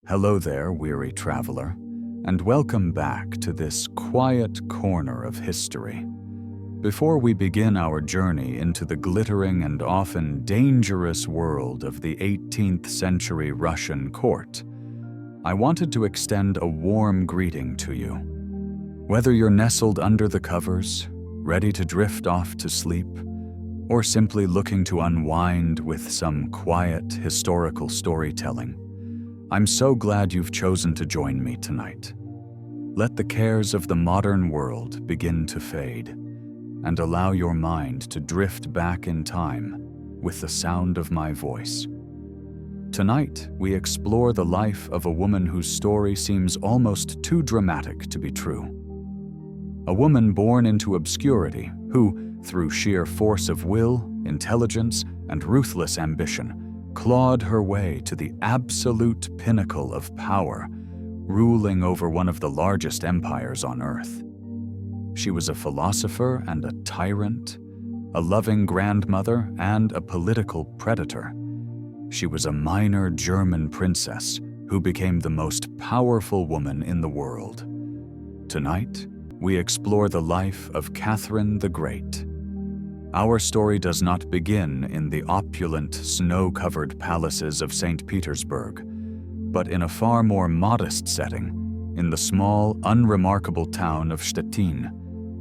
Hello there, weary traveler, and welcome back to this quiet corner of history. Before we begin our journey into the glittering and often dangerous world of the 18th century Russian court, I wanted to extend a warm greeting to you. Whether you're nestled under the covers, ready to drift off to sleep, or simply looking to unwind with some quiet historical storytelling, I'm so glad you've chosen to join me tonight. Let the cares of the modern world begin to fade, and allow your mind to drift back in time with the sound of my voice. Tonight, we explore the life of a woman whose story seems almost too dramatic to be true. A woman born into obscurity who, through sheer force of will, intelligence, and ruthless ambition, clawed her way to the absolute pinnacle of power, ruling over one of the largest empires on earth. She was a philosopher and a tyrant, a loving grandmother and a political predator. She was a minor German princess who became the most powerful woman in the world. Tonight, we explore the life of Catherine the Great. Our story does not begin in the opulent, snow-covered palaces of St. Petersburg, but in a far more modest setting, in the small, unremarkable town of Stettin,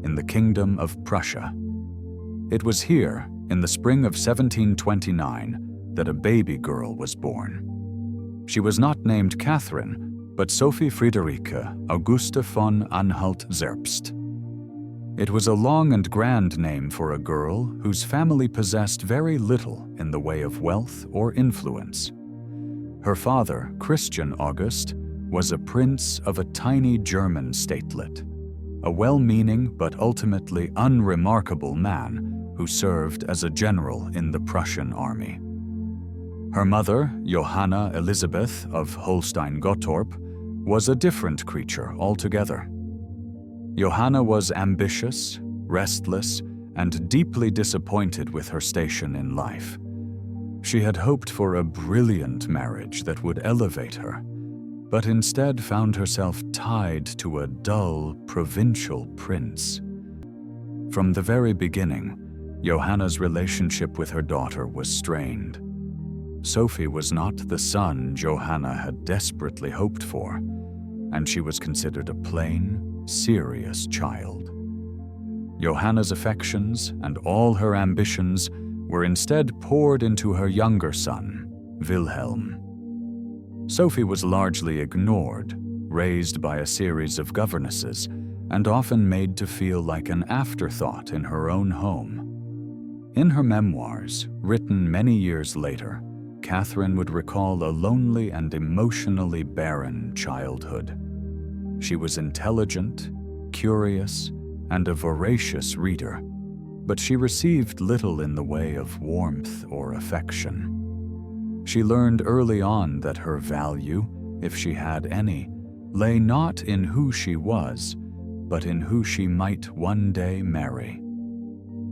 in the Kingdom of Prussia. It was here, in the spring of 1729, that a baby girl was born. She was not named Catherine, but Sophie Friederike Augusta von Anhalt-Zerbst. It was a long and grand name for a girl whose family possessed very little in the way of wealth or influence. Her father, Christian August, was a prince of a tiny German statelet, a well-meaning but ultimately unremarkable man who served as a general in the Prussian army. Her mother, Johanna Elisabeth of Holstein-Gottorp, was a different creature altogether. Johanna was ambitious, restless, and deeply disappointed with her station in life. She had hoped for a brilliant marriage that would elevate her, but instead found herself tied to a dull, provincial prince. From the very beginning, Johanna's relationship with her daughter was strained. Sophie was not the son Johanna had desperately hoped for, and she was considered a plain, serious child. Johanna's affections and all her ambitions were instead poured into her younger son, Wilhelm. Sophie was largely ignored, raised by a series of governesses, and often made to feel like an afterthought in her own home. In her memoirs, written many years later, Catherine would recall a lonely and emotionally barren childhood. She was intelligent, curious, and a voracious reader, but she received little in the way of warmth or affection. She learned early on that her value, if she had any, lay not in who she was, but in who she might one day marry.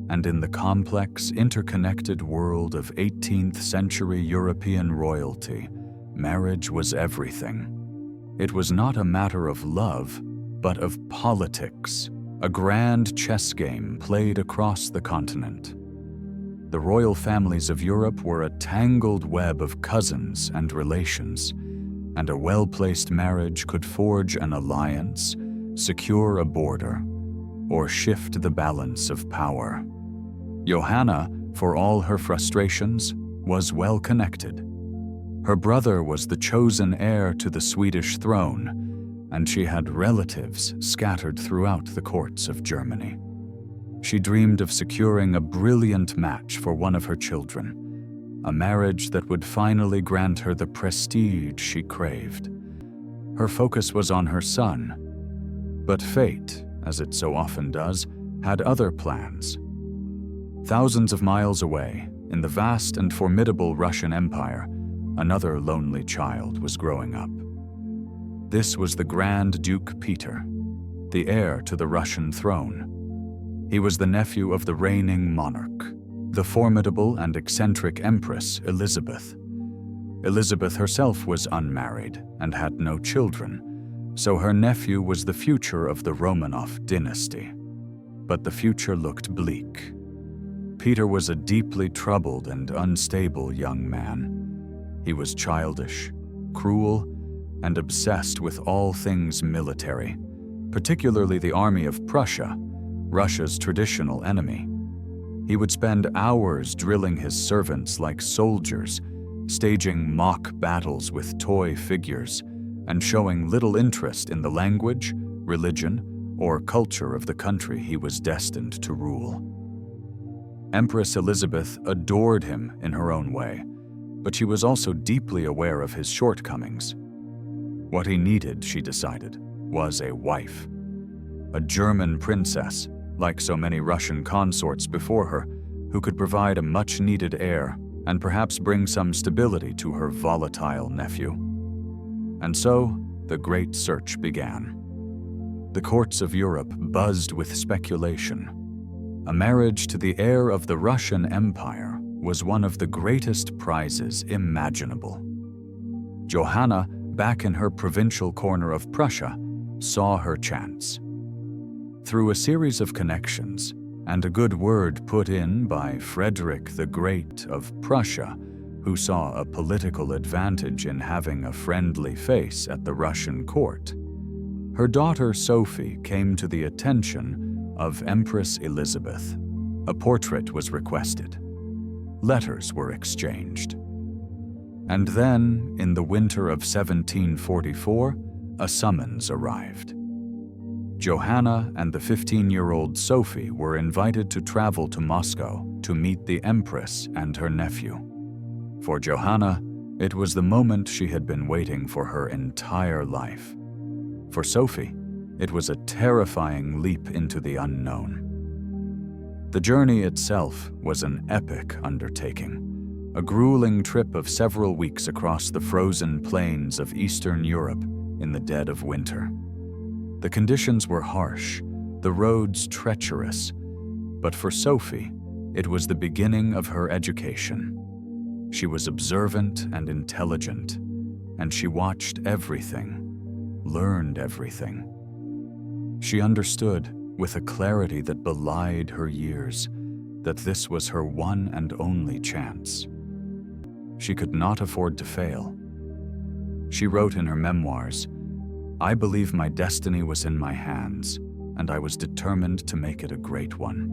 And in the complex, interconnected world of 18th century European royalty, marriage was everything. It was not a matter of love, but of politics, a grand chess game played across the continent. The royal families of Europe were a tangled web of cousins and relations, and a well-placed marriage could forge an alliance, secure a border, or shift the balance of power. Johanna, for all her frustrations, was well connected. Her brother was the chosen heir to the Swedish throne, and she had relatives scattered throughout the courts of Germany. She dreamed of securing a brilliant match for one of her children, a marriage that would finally grant her the prestige she craved. Her focus was on her son, but fate, as it so often does, had other plans. Thousands of miles away, in the vast and formidable Russian Empire, another lonely child was growing up. This was the Grand Duke Peter, the heir to the Russian throne. He was the nephew of the reigning monarch, the formidable and eccentric Empress Elizabeth. Elizabeth herself was unmarried and had no children, so her nephew was the future of the Romanov dynasty. But the future looked bleak. Peter was a deeply troubled and unstable young man. He was childish, cruel, and obsessed with all things military, particularly the army of Prussia, Russia's traditional enemy. He would spend hours drilling his servants like soldiers, staging mock battles with toy figures, and showing little interest in the language, religion, or culture of the country he was destined to rule. Empress Elizabeth adored him in her own way, but she was also deeply aware of his shortcomings. What he needed, she decided, was a wife. A German princess, like so many Russian consorts before her, who could provide a much-needed heir and perhaps bring some stability to her volatile nephew. And so, the great search began. The courts of Europe buzzed with speculation. A marriage to the heir of the Russian Empire was one of the greatest prizes imaginable. Johanna, back in her provincial corner of Prussia, saw her chance. Through a series of connections and a good word put in by Frederick the Great of Prussia, who saw a political advantage in having a friendly face at the Russian court, her daughter Sophie came to the attention of Empress Elizabeth. A portrait was requested. Letters were exchanged. And then, in the winter of 1744, a summons arrived. Johanna and the 15-year-old Sophie were invited to travel to Moscow to meet the Empress and her nephew. For Johanna, it was the moment she had been waiting for her entire life. For Sophie, it was a terrifying leap into the unknown. The journey itself was an epic undertaking, a grueling trip of several weeks across the frozen plains of Eastern Europe in the dead of winter. The conditions were harsh, the roads treacherous, but for Sophie, it was the beginning of her education. She was observant and intelligent, and she watched everything, learned everything. She understood, with a clarity that belied her years, that this was her one and only chance. She could not afford to fail. She wrote in her memoirs, "I believe my destiny was in my hands, and I was determined to make it a great one."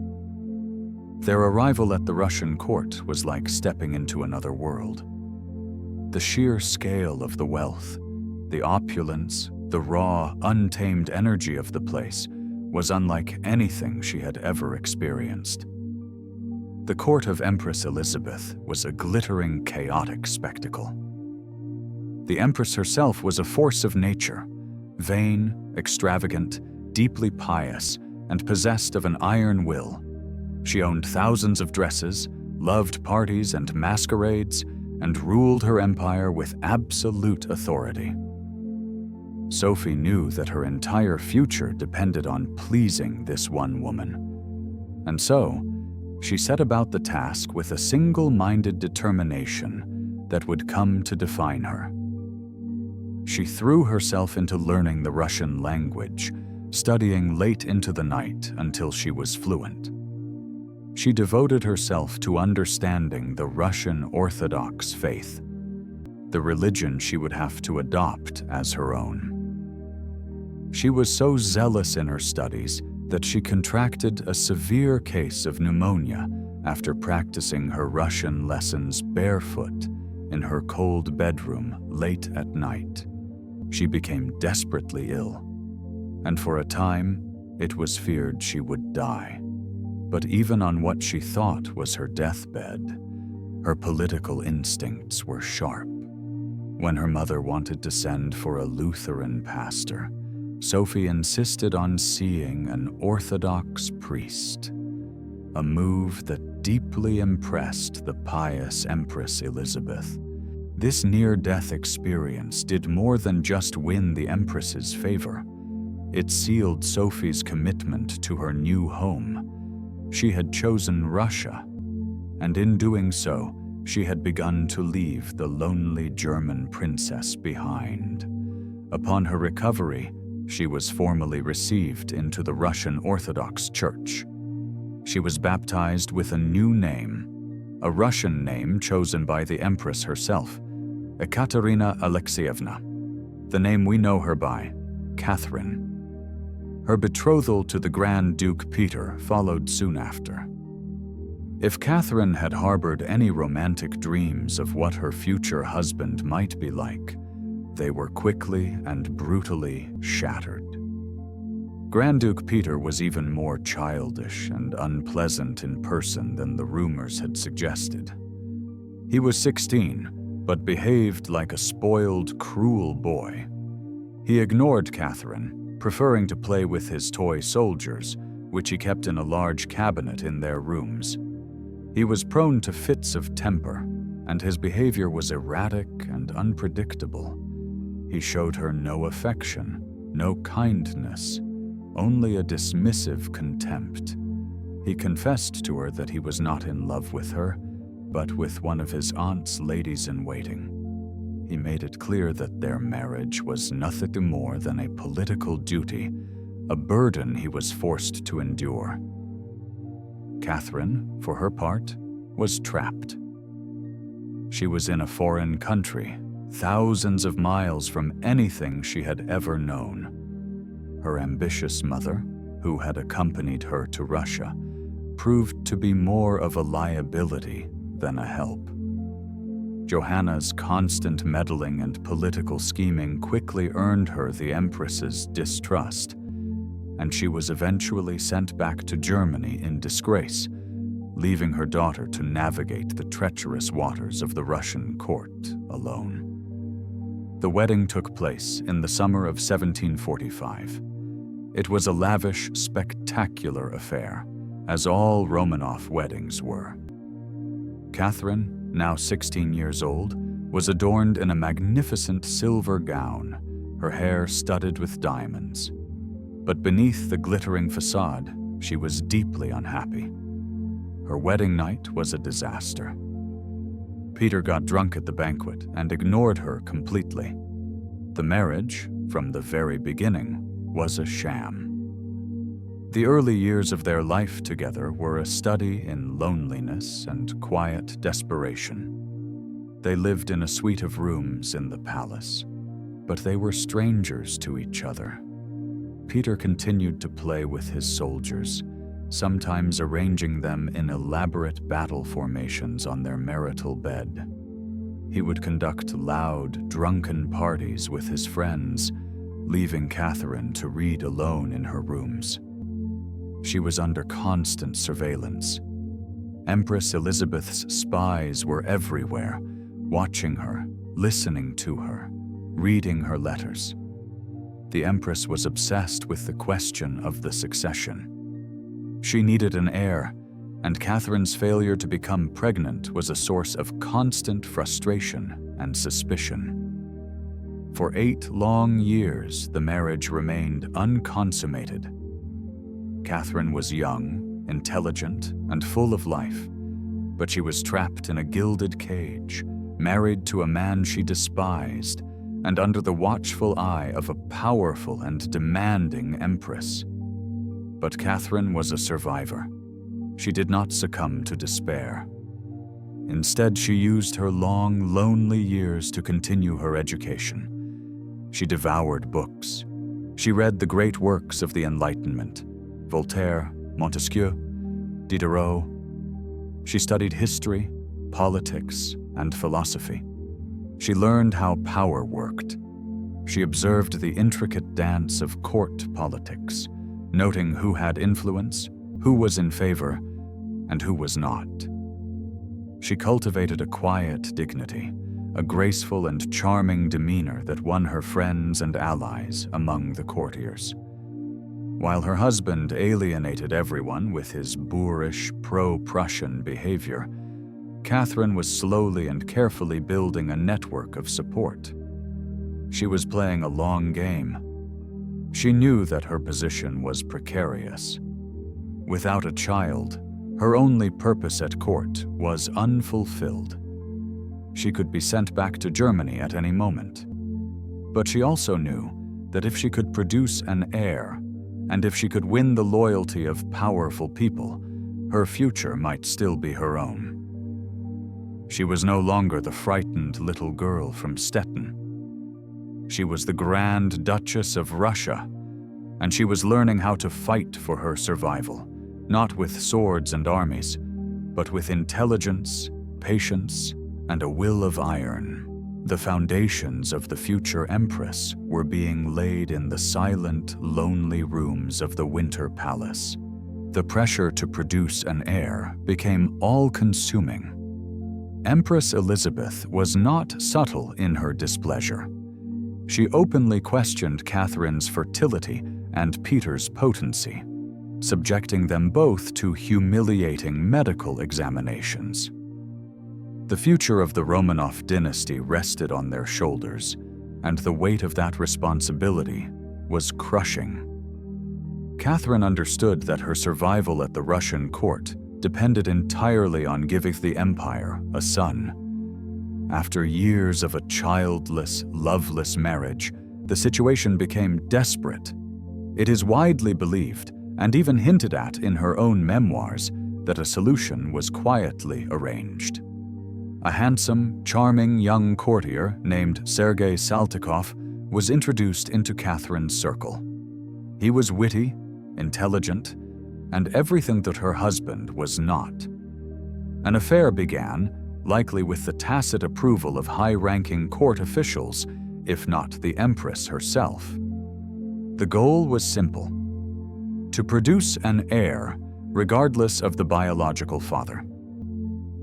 Their arrival at the Russian court was like stepping into another world. The sheer scale of the wealth, the opulence, the raw, untamed energy of the place was unlike anything she had ever experienced. The court of Empress Elizabeth was a glittering, chaotic spectacle. The Empress herself was a force of nature, vain, extravagant, deeply pious, and possessed of an iron will. She owned thousands of dresses, loved parties and masquerades, and ruled her empire with absolute authority. Sophie knew that her entire future depended on pleasing this one woman. And so, she set about the task with a single-minded determination that would come to define her. She threw herself into learning the Russian language, studying late into the night until she was fluent. She devoted herself to understanding the Russian Orthodox faith, the religion she would have to adopt as her own. She was so zealous in her studies that she contracted a severe case of pneumonia after practicing her Russian lessons barefoot in her cold bedroom late at night. She became desperately ill, and for a time, it was feared she would die. But even on what she thought was her deathbed, her political instincts were sharp. When her mother wanted to send for a Lutheran pastor, Sophie insisted on seeing an Orthodox priest, a move that deeply impressed the pious Empress Elizabeth. This near-death experience did more than just win the Empress's favor. It sealed Sophie's commitment to her new home. She had chosen Russia, and in doing so, she had begun to leave the lonely German princess behind. Upon her recovery, she was formally received into the Russian Orthodox Church. She was baptized with a new name, a Russian name chosen by the Empress herself, Ekaterina Alexeyevna, the name we know her by, Catherine. Her betrothal to the Grand Duke Peter followed soon after. If Catherine had harbored any romantic dreams of what her future husband might be like, they were quickly and brutally shattered. Grand Duke Peter was even more childish and unpleasant in person than the rumors had suggested. He was 16, but behaved like a spoiled, cruel boy. He ignored Catherine, preferring to play with his toy soldiers, which he kept in a large cabinet in their rooms. He was prone to fits of temper, and his behavior was erratic and unpredictable. He showed her no affection, no kindness, only a dismissive contempt. He confessed to her that he was not in love with her, but with one of his aunt's ladies-in-waiting. He made it clear that their marriage was nothing more than a political duty, a burden he was forced to endure. Catherine, for her part, was trapped. She was in a foreign country, thousands of miles from anything she had ever known. Her ambitious mother, who had accompanied her to Russia, proved to be more of a liability than a help. Johanna's constant meddling and political scheming quickly earned her the Empress's distrust, and she was eventually sent back to Germany in disgrace, leaving her daughter to navigate the treacherous waters of the Russian court alone. The wedding took place in the summer of 1745. It was a lavish, spectacular affair, as all Romanov weddings were. Catherine, now 16 years old, was adorned in a magnificent silver gown, her hair studded with diamonds. But beneath the glittering facade, she was deeply unhappy. Her wedding night was a disaster. Peter got drunk at the banquet and ignored her completely. The marriage, from the very beginning, was a sham. The early years of their life together were a study in loneliness and quiet desperation. They lived in a suite of rooms in the palace, but they were strangers to each other. Peter continued to play with his soldiers, sometimes arranging them in elaborate battle formations on their marital bed. He would conduct loud, drunken parties with his friends, leaving Catherine to read alone in her rooms. She was under constant surveillance. Empress Elizabeth's spies were everywhere, watching her, listening to her, reading her letters. The Empress was obsessed with the question of the succession. She needed an heir, and Catherine's failure to become pregnant was a source of constant frustration and suspicion. For 8 long years, the marriage remained unconsummated. Catherine was young, intelligent, and full of life, but she was trapped in a gilded cage, married to a man she despised, and under the watchful eye of a powerful and demanding empress. But Catherine was a survivor. She did not succumb to despair. Instead, she used her long, lonely years to continue her education. She devoured books. She read the great works of the Enlightenment, Voltaire, Montesquieu, Diderot. She studied history, politics, and philosophy. She learned how power worked. She observed the intricate dance of court politics, noting who had influence, who was in favor, and who was not. She cultivated a quiet dignity, a graceful and charming demeanor that won her friends and allies among the courtiers. While her husband alienated everyone with his boorish, pro-Prussian behavior, Catherine was slowly and carefully building a network of support. She was playing a long game. She knew that her position was precarious. Without a child, her only purpose at court was unfulfilled. She could be sent back to Germany at any moment. But she also knew that if she could produce an heir, and if she could win the loyalty of powerful people, her future might still be her own. She was no longer the frightened little girl from Stettin. She was the Grand Duchess of Russia, and she was learning how to fight for her survival, not with swords and armies, but with intelligence, patience, and a will of iron. The foundations of the future Empress were being laid in the silent, lonely rooms of the Winter Palace. The pressure to produce an heir became all-consuming. Empress Elizabeth was not subtle in her displeasure. She openly questioned Catherine's fertility and Peter's potency, subjecting them both to humiliating medical examinations. The future of the Romanov dynasty rested on their shoulders, and the weight of that responsibility was crushing. Catherine understood that her survival at the Russian court depended entirely on giving the empire a son. After years of a childless, loveless marriage, the situation became desperate. It is widely believed, and even hinted at in her own memoirs, that a solution was quietly arranged. A handsome, charming young courtier named Sergei Saltykov was introduced into Catherine's circle. He was witty, intelligent, and everything that her husband was not. An affair began, likely with the tacit approval of high-ranking court officials, if not the Empress herself. The goal was simple: to produce an heir, regardless of the biological father.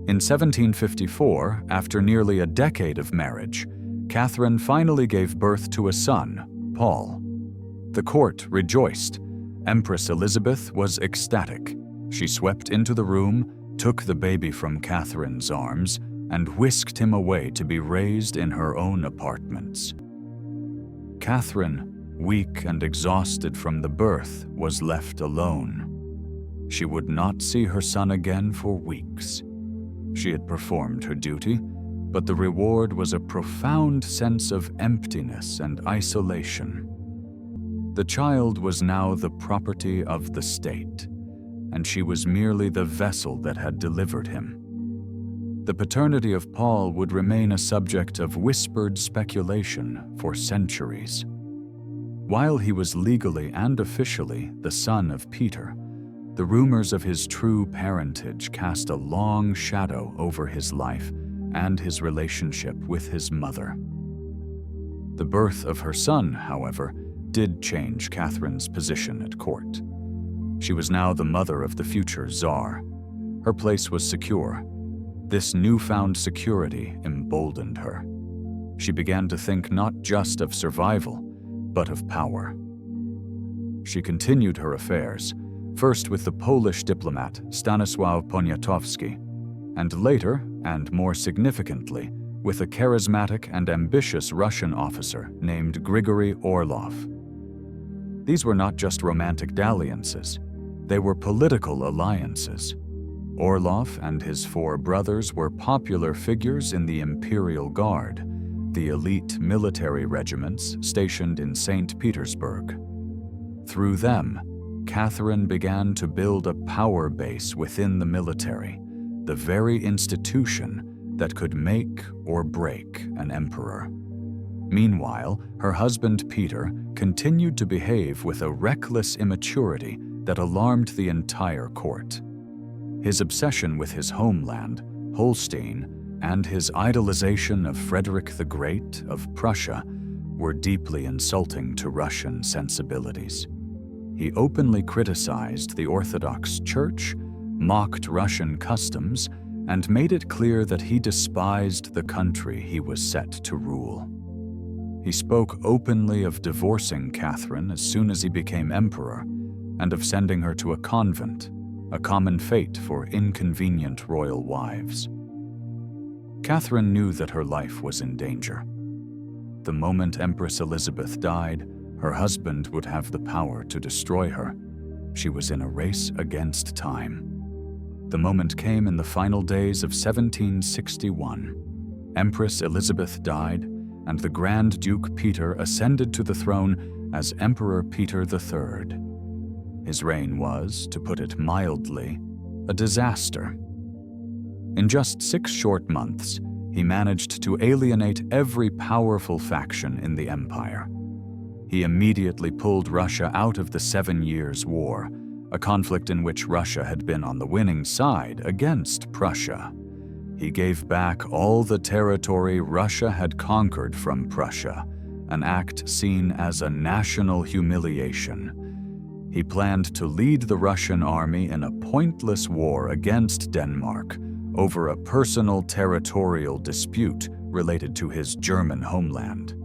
In 1754, after nearly a decade of marriage, Catherine finally gave birth to a son, Paul. The court rejoiced. Empress Elizabeth was ecstatic. She swept into the room, took the baby from Catherine's arms, and whisked him away to be raised in her own apartments. Catherine, weak and exhausted from the birth, was left alone. She would not see her son again for weeks. She had performed her duty, but the reward was a profound sense of emptiness and isolation. The child was now the property of the state, and she was merely the vessel that had delivered him. The paternity of Paul would remain a subject of whispered speculation for centuries. While he was legally and officially the son of Peter, the rumors of his true parentage cast a long shadow over his life and his relationship with his mother. The birth of her son, however, did change Catherine's position at court. She was now the mother of the future Tsar. Her place was secure. This newfound security emboldened her. She began to think not just of survival, but of power. She continued her affairs, first with the Polish diplomat Stanisław Poniatowski, and later, and more significantly, with a charismatic and ambitious Russian officer named Grigory Orlov. These were not just romantic dalliances, they were political alliances. Orlov and his 4 brothers were popular figures in the Imperial Guard, the elite military regiments stationed in St. Petersburg. Through them, Catherine began to build a power base within the military, the very institution that could make or break an emperor. Meanwhile, her husband Peter continued to behave with a reckless immaturity that alarmed the entire court. His obsession with his homeland, Holstein, and his idolization of Frederick the Great of Prussia were deeply insulting to Russian sensibilities. He openly criticized the Orthodox Church, mocked Russian customs, and made it clear that he despised the country he was set to rule. He spoke openly of divorcing Catherine as soon as he became emperor, and of sending her to a convent, a common fate for inconvenient royal wives. Catherine knew that her life was in danger. The moment Empress Elizabeth died, her husband would have the power to destroy her. She was in a race against time. The moment came in the final days of 1761. Empress Elizabeth died, and the Grand Duke Peter ascended to the throne as Emperor Peter III. His reign was, to put it mildly, a disaster. In just 6 short months, he managed to alienate every powerful faction in the empire. He immediately pulled Russia out of the 7 Years' War, a conflict in which Russia had been on the winning side against Prussia. He gave back all the territory Russia had conquered from Prussia, an act seen as a national humiliation. He planned to lead the Russian army in a pointless war against Denmark over a personal territorial dispute related to his German homeland.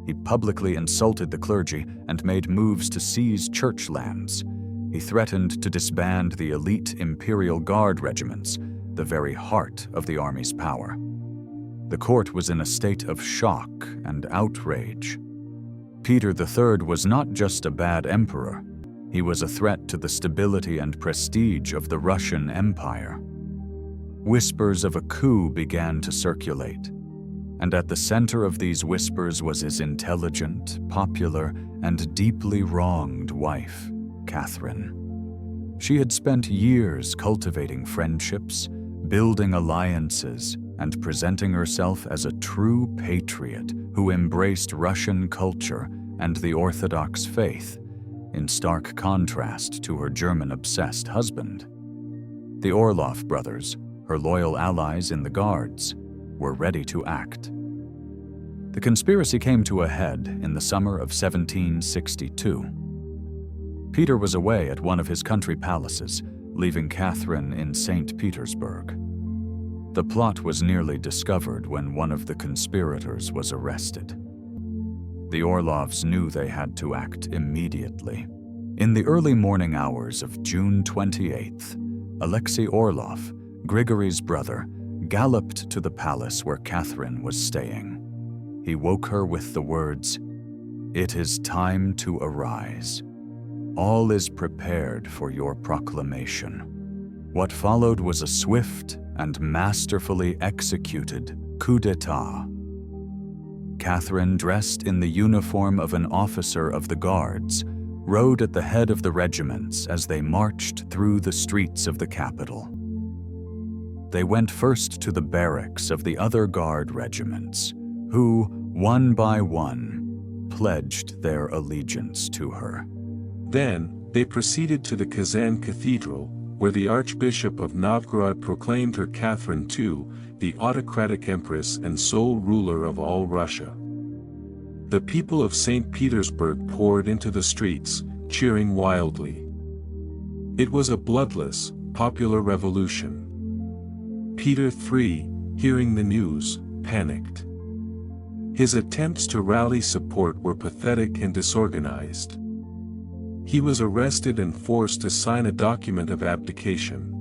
He publicly insulted the clergy and made moves to seize church lands. He threatened to disband the elite Imperial Guard regiments, the very heart of the army's power. The court was in a state of shock and outrage. Peter III was not just a bad emperor, he was a threat to the stability and prestige of the Russian Empire. Whispers of a coup began to circulate, and at the center of these whispers was his intelligent, popular, and deeply wronged wife, Catherine. She had spent years cultivating friendships, building alliances, and presenting herself as a true patriot who embraced Russian culture and the Orthodox faith, in stark contrast to her German-obsessed husband. The Orloff brothers, her loyal allies in the Guards, were ready to act. The conspiracy came to a head in the summer of 1762. Peter was away at one of his country palaces, leaving Catherine in St. Petersburg. The plot was nearly discovered when one of the conspirators was arrested. The Orloffs knew they had to act immediately. In the early morning hours of June 28th, Alexei Orlov, Grigory's brother, galloped to the palace where Catherine was staying. He woke her with the words, "It is time to arise. All is prepared for your proclamation." What followed was a swift and masterfully executed coup d'etat. Catherine, dressed in the uniform of an officer of the Guards, rode at the head of the regiments as they marched through the streets of the capital. They went first to the barracks of the other Guard regiments, who, one by one, pledged their allegiance to her. Then, they proceeded to the Kazan Cathedral, where the Archbishop of Novgorod proclaimed her Catherine II, the autocratic empress and sole ruler of all Russia. The people of St. Petersburg poured into the streets, cheering wildly. It was a bloodless, popular revolution. Peter III, hearing the news, panicked. His attempts to rally support were pathetic and disorganized. He was arrested and forced to sign a document of abdication.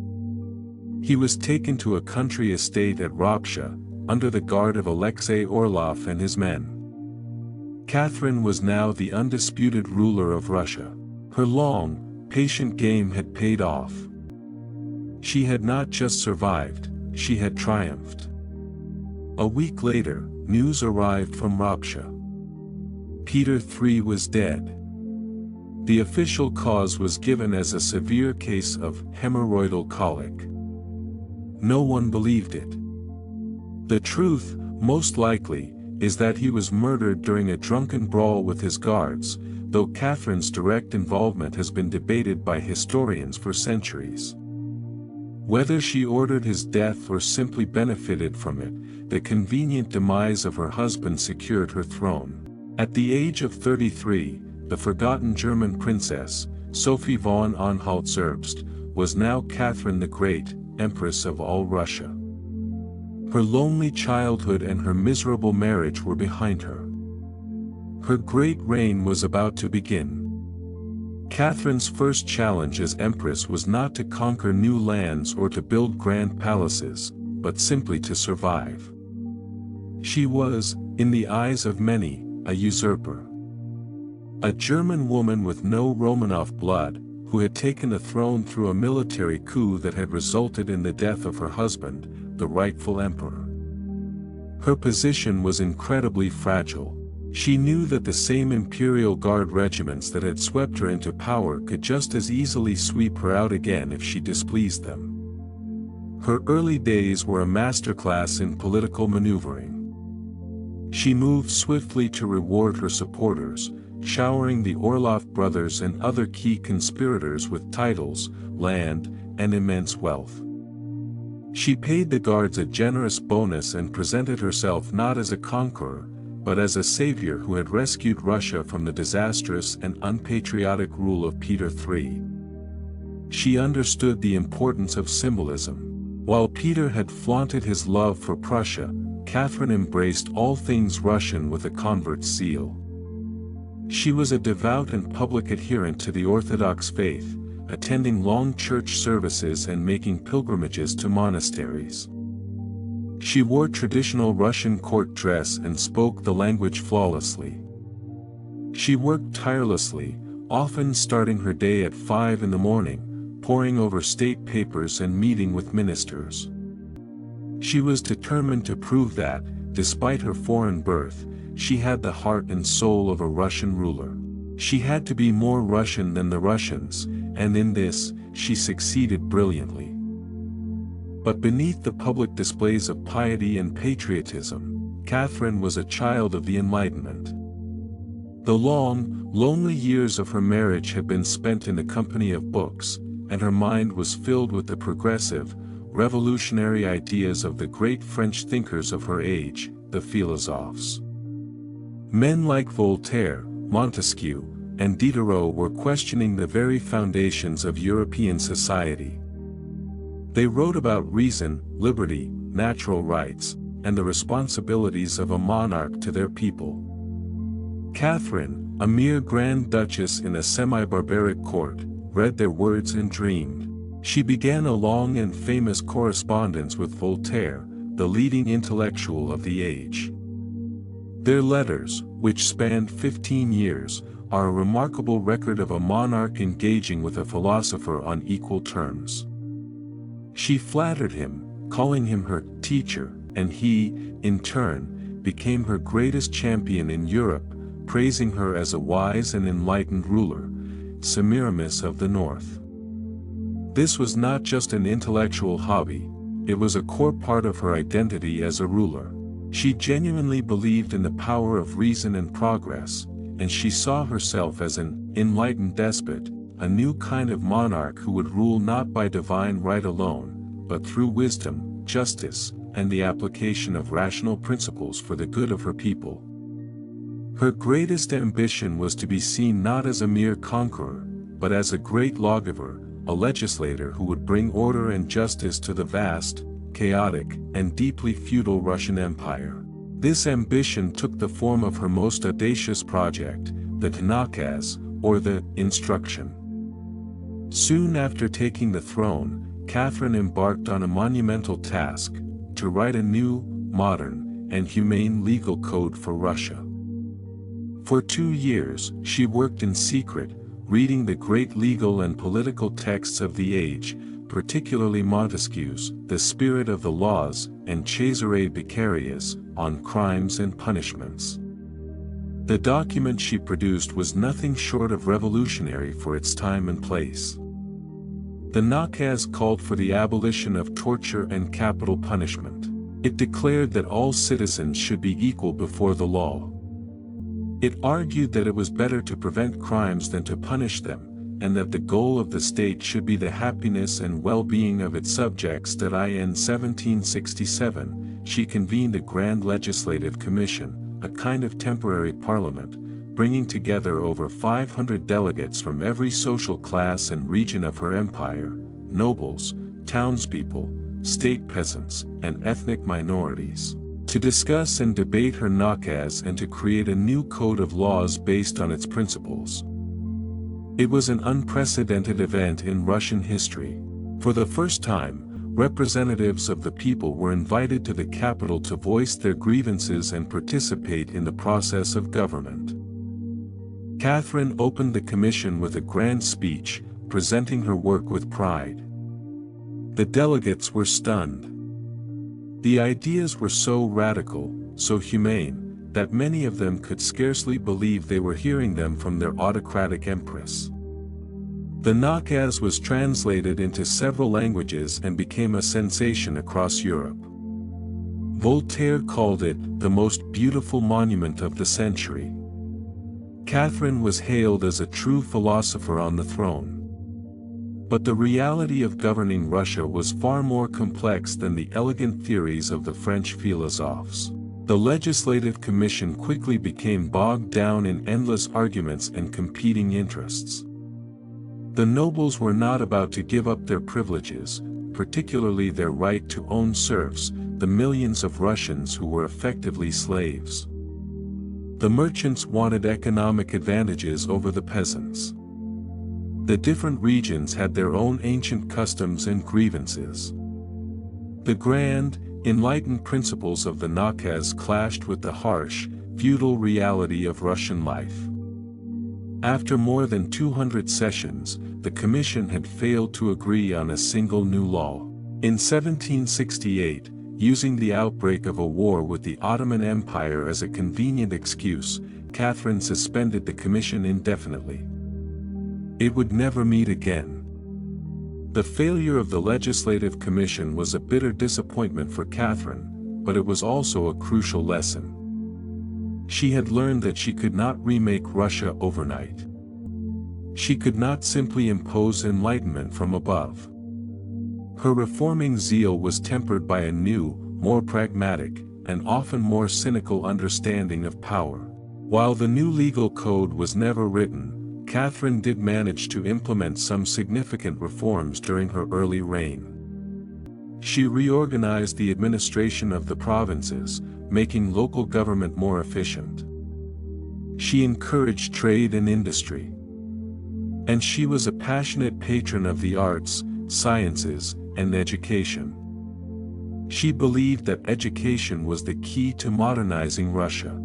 He was taken to a country estate at Ropsha, under the guard of Alexei Orlov and his men. Catherine was now the undisputed ruler of Russia. Her long, patient game had paid off. She had not just survived, she had triumphed. A week later, news arrived from Ropsha. Peter III was dead. The official cause was given as a severe case of hemorrhoidal colic. No one believed it. The truth, most likely, is that he was murdered during a drunken brawl with his guards, though Catherine's direct involvement has been debated by historians for centuries. Whether she ordered his death or simply benefited from it, the convenient demise of her husband secured her throne. At the age of 33, the forgotten German princess, Sophie von Anhalt-Zerbst, was now Catherine the Great, Empress of all Russia. Her lonely childhood and her miserable marriage were behind her. Her great reign was about to begin. Catherine's first challenge as Empress was not to conquer new lands or to build grand palaces, but simply to survive. She was, in the eyes of many, a usurper. A German woman with no Romanov blood, who had taken the throne through a military coup that had resulted in the death of her husband, the rightful emperor. Her position was incredibly fragile. She knew that the same Imperial Guard regiments that had swept her into power could just as easily sweep her out again if she displeased them. Her early days were a masterclass in political maneuvering. She moved swiftly to reward her supporters, showering the Orloff brothers and other key conspirators with titles, land, and immense wealth. She paid the guards a generous bonus and presented herself not as a conqueror, but as a savior who had rescued Russia from the disastrous and unpatriotic rule of Peter III. She understood the importance of symbolism. While Peter had flaunted his love for Prussia, Catherine embraced all things Russian with a convert's zeal. She was a devout and public adherent to the Orthodox faith, attending long church services and making pilgrimages to monasteries. She wore traditional Russian court dress and spoke the language flawlessly. She worked tirelessly, often starting her day at 5 in the morning, poring over state papers and meeting with ministers. She was determined to prove that, despite her foreign birth, she had the heart and soul of a Russian ruler. She had to be more Russian than the Russians, and in this, she succeeded brilliantly. But beneath the public displays of piety and patriotism, Catherine was a child of the Enlightenment. The long, lonely years of her marriage had been spent in the company of books, and her mind was filled with the progressive, revolutionary ideas of the great French thinkers of her age, the philosophes. Men like Voltaire, Montesquieu, and Diderot were questioning the very foundations of European society. They wrote about reason, liberty, natural rights, and the responsibilities of a monarch to their people. Catherine, a mere Grand Duchess in a semi-barbaric court, read their words and dreamed. She began a long and famous correspondence with Voltaire, the leading intellectual of the age. Their letters, which spanned 15 years, are a remarkable record of a monarch engaging with a philosopher on equal terms. She flattered him, calling him her teacher, and he, in turn, became her greatest champion in Europe, praising her as a wise and enlightened ruler, Semiramis of the North. This was not just an intellectual hobby, it was a core part of her identity as a ruler. She genuinely believed in the power of reason and progress, and she saw herself as an enlightened despot, a new kind of monarch who would rule not by divine right alone, but through wisdom, justice, and the application of rational principles for the good of her people. Her greatest ambition was to be seen not as a mere conqueror, but as a great lawgiver, a legislator who would bring order and justice to the vast, chaotic, and deeply feudal Russian Empire. This ambition took the form of her most audacious project, the Nakaz, or the Instruction. Soon after taking the throne, Catherine embarked on a monumental task, to write a new, modern, and humane legal code for Russia. For 2 years, she worked in secret, reading the great legal and political texts of the age, particularly Montesquieu's The Spirit of the Laws and Cesare Beccaria's On Crimes and Punishments. The document she produced was nothing short of revolutionary for its time and place. The Nakaz called for the abolition of torture and capital punishment. It declared that all citizens should be equal before the law. It argued that it was better to prevent crimes than to punish them, and that the goal of the state should be the happiness and well-being of its subjects. In 1767, she convened a Grand Legislative Commission, a kind of temporary parliament, bringing together over 500 delegates from every social class and region of her empire, nobles, townspeople, state peasants, and ethnic minorities, to discuss and debate her Nakaz and to create a new code of laws based on its principles. It was an unprecedented event in Russian history. For the first time, representatives of the people were invited to the capital to voice their grievances and participate in the process of government. Catherine opened the commission with a grand speech, presenting her work with pride. The delegates were stunned. The ideas were so radical, so humane, that many of them could scarcely believe they were hearing them from their autocratic empress. The nakaz was translated into several languages and became a sensation across Europe. Voltaire called it the most beautiful monument of the century. Catherine was hailed as a true philosopher on the throne. But the reality of governing Russia was far more complex than the elegant theories of the French philosophes. The Legislative Commission quickly became bogged down in endless arguments and competing interests. The nobles were not about to give up their privileges, particularly their right to own serfs, the millions of Russians who were effectively slaves. The merchants wanted economic advantages over the peasants. The different regions had their own ancient customs and grievances. The grand, enlightened principles of the nakaz clashed with the harsh, feudal reality of Russian life. After more than 200 sessions, the commission had failed to agree on a single new law. In 1768, using the outbreak of a war with the Ottoman Empire as a convenient excuse, Catherine suspended the commission indefinitely. It would never meet again. The failure of the Legislative Commission was a bitter disappointment for Catherine, but it was also a crucial lesson. She had learned that she could not remake Russia overnight. She could not simply impose enlightenment from above. Her reforming zeal was tempered by a new, more pragmatic, and often more cynical understanding of power. While the new legal code was never written, Catherine did manage to implement some significant reforms during her early reign. She reorganized the administration of the provinces, making local government more efficient. She encouraged trade and industry. And she was a passionate patron of the arts, sciences, and education. She believed that education was the key to modernizing Russia.